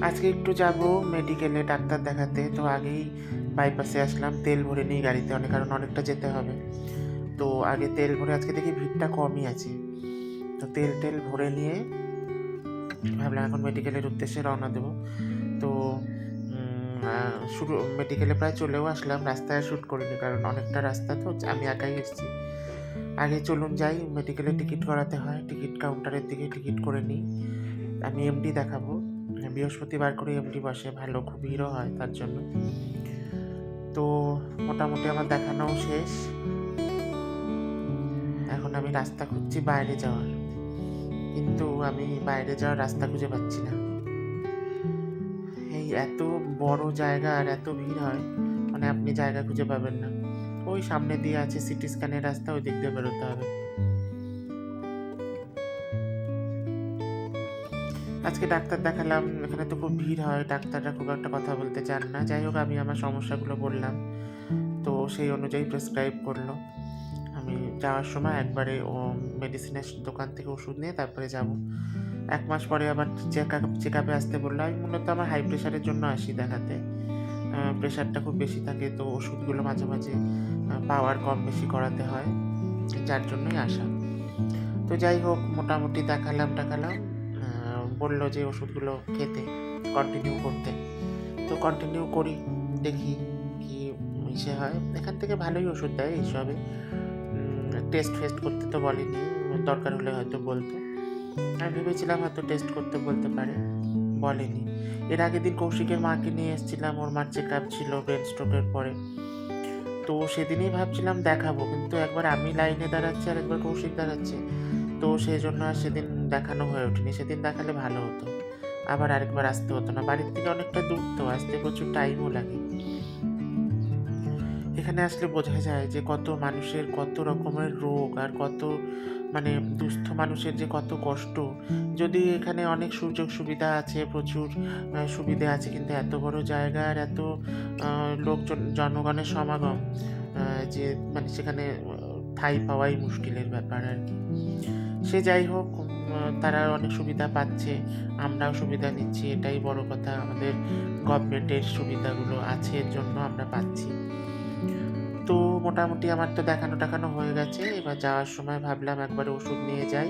আজকে একটু যাব মেডিকেলে ডাক্তার দেখাতে। তো আগেই বাইপাসে আসলাম, তেল ভরে নিই গাড়িতে, কারণ অনেকটা যেতে হবে। তো আগে তেল ভরে, আজকে দেখি ভিড়টা কমই আছে। তো তেল ভরে নিয়ে ভাবলাম এখন মেডিকেলের উদ্দেশ্যে রওনা দেবো। তো শুরু মেডিকেলে প্রায় চলেও আসলাম, রাস্তায় শ্যুট করিনি কারণ অনেকটা রাস্তা, তো আমি একাই এসেছি। আগে চলুন যাই, মেডিকেলে টিকিট করাতে হয়, টিকিট কাউন্টারের দিকে টিকিট করে নিই। আমি এমডি দেখাবো, বৃহস্পতিবার করে এমডি বসে, ভালো খুব ভিড়ও হয় তার জন্য। তো মোটামুটি আমার দেখানোও শেষ। এখন আমি রাস্তা খুঁজছি বাইরে যাওয়ার, কিন্তু আমি বাইরে যাওয়ার রাস্তা খুঁজে পাচ্ছি না। এই এত বড় জায়গা আর এত ভিড় হয়, আপনি জায়গা খুঁজে পাবেন না। ওই সামনে দিয়ে আছে সিটি স্ক্যানের রাস্তা, ওই দিক দিয়ে বেরোতে হবে। আজকে ডাক্তার দেখালাম, এখানে তো খুব ভিড় হয়, ডাক্তাররা খুব একটা কথা বলতে চান না। যাই হোক, আমি আমার সমস্যাগুলো বললাম, তো সেই অনুযায়ী প্রেসক্রাইব করলো। আমি যাওয়ার সময় একবারে মেডিসিনের দোকান থেকে ওষুধ নিয়ে তারপরে যাব। 1 মাস পরে আবার চেক আপে আসতে বললো। আমি মূলত আমার হাই প্রেশারের জন্য আসি দেখাতে। প্রেশারটা খুব বেশি থাকে, তো ওষুধগুলো মাঝে মাঝে পাওয়ার কম বেশি করাতে হয়, যার জন্যই আসা। তো যাই হোক, মোটামুটি দেখালাম বললো যে ওষুধগুলো খেতে কন্টিনিউ করতে। তো কন্টিনিউ করি, দেখি কি ইসে হয়। এখান থেকে ভালোই ওষুধ দেয় এইসবে। টেস্ট ফেস্ট করতে তো বলেনি, দরকার হলে হয়তো বলতো। আমি ভেবেছিলাম হয়তো টেস্ট করতে বলতে পারে, বলেনি। এর আগের দিন কৌশিকের মাকে নিয়ে এসেছিলাম, ওর মার চেক আপ ছিল ব্রেন স্ট্রোকের পরে। তো সেদিনই ভাবছিলাম দেখাবো, কিন্তু একবার আমি লাইনে দাঁড়াচ্ছি আর একবার কৌশিক দাঁড়াচ্ছে, তো সেই জন্য আর সেদিন দেখানো হয়ে ওঠেনি। সেদিন দেখালে ভালো হতো, আবার আরেকবার আসতে হতো না। বাড়ির থেকে অনেকটা দূর, তো আসতে প্রচুর টাইমও লাগে। এখানে আসলে বোঝা যায় যে কত মানুষের কত রকমের রোগ, আর কত দুস্থ মানুষের যে কত কষ্ট। যদি এখানে অনেক সুযোগ সুবিধা আছে, প্রচুর সুবিধে আছে, কিন্তু এত বড় জায়গা আর এত লোকজন, জনগণের সমাগম, যে সেখানে ঠাঁই পাওয়াই মুশকিলের ব্যাপার আর কি। সে যাই হোক, তারা অনেক সুবিধা পাচ্ছে, আমরাও সুবিধা নিচ্ছি, এটাই বড় কথা। আমাদের গভর্নমেন্টের সুবিধাগুলো আছে, এর জন্য আমরা পাচ্ছি। তো মোটামুটি আমার তো দেখানো হয়ে গেছে। এবার যাওয়ার সময় ভাবলাম একবারে ওষুধ নিয়ে যাই,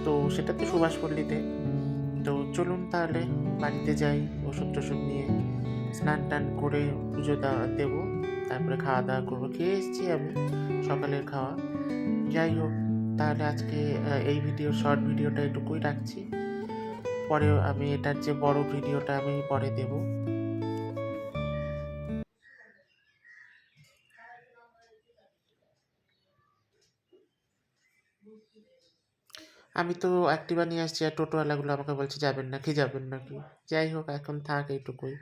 তো সেটা তো সুভাষপল্লীতে। তো চলুন তাহলে বাড়িতে যাই, ওষুধ টষুধ নিয়ে স্নান টান করে পুজো দেবো, তারপরে খাওয়া দাওয়া করবো। খেয়ে এসেছি আমি, সকালের খাওয়া। যাই হোক, তাহলে আজকে এই শর্ট ভিডিওটা এটুকুই রাখছি। পরে আমি এটার যে বড় ভিডিওটা আমি পরে দেবো। আমি তো অ্যাক্টিভা নিয়ে আসছি, আর টোটোওয়ালাগুলো আমাকে বলছে যাবেন না কি। যাই হোক, এখন থাক এইটুকুই।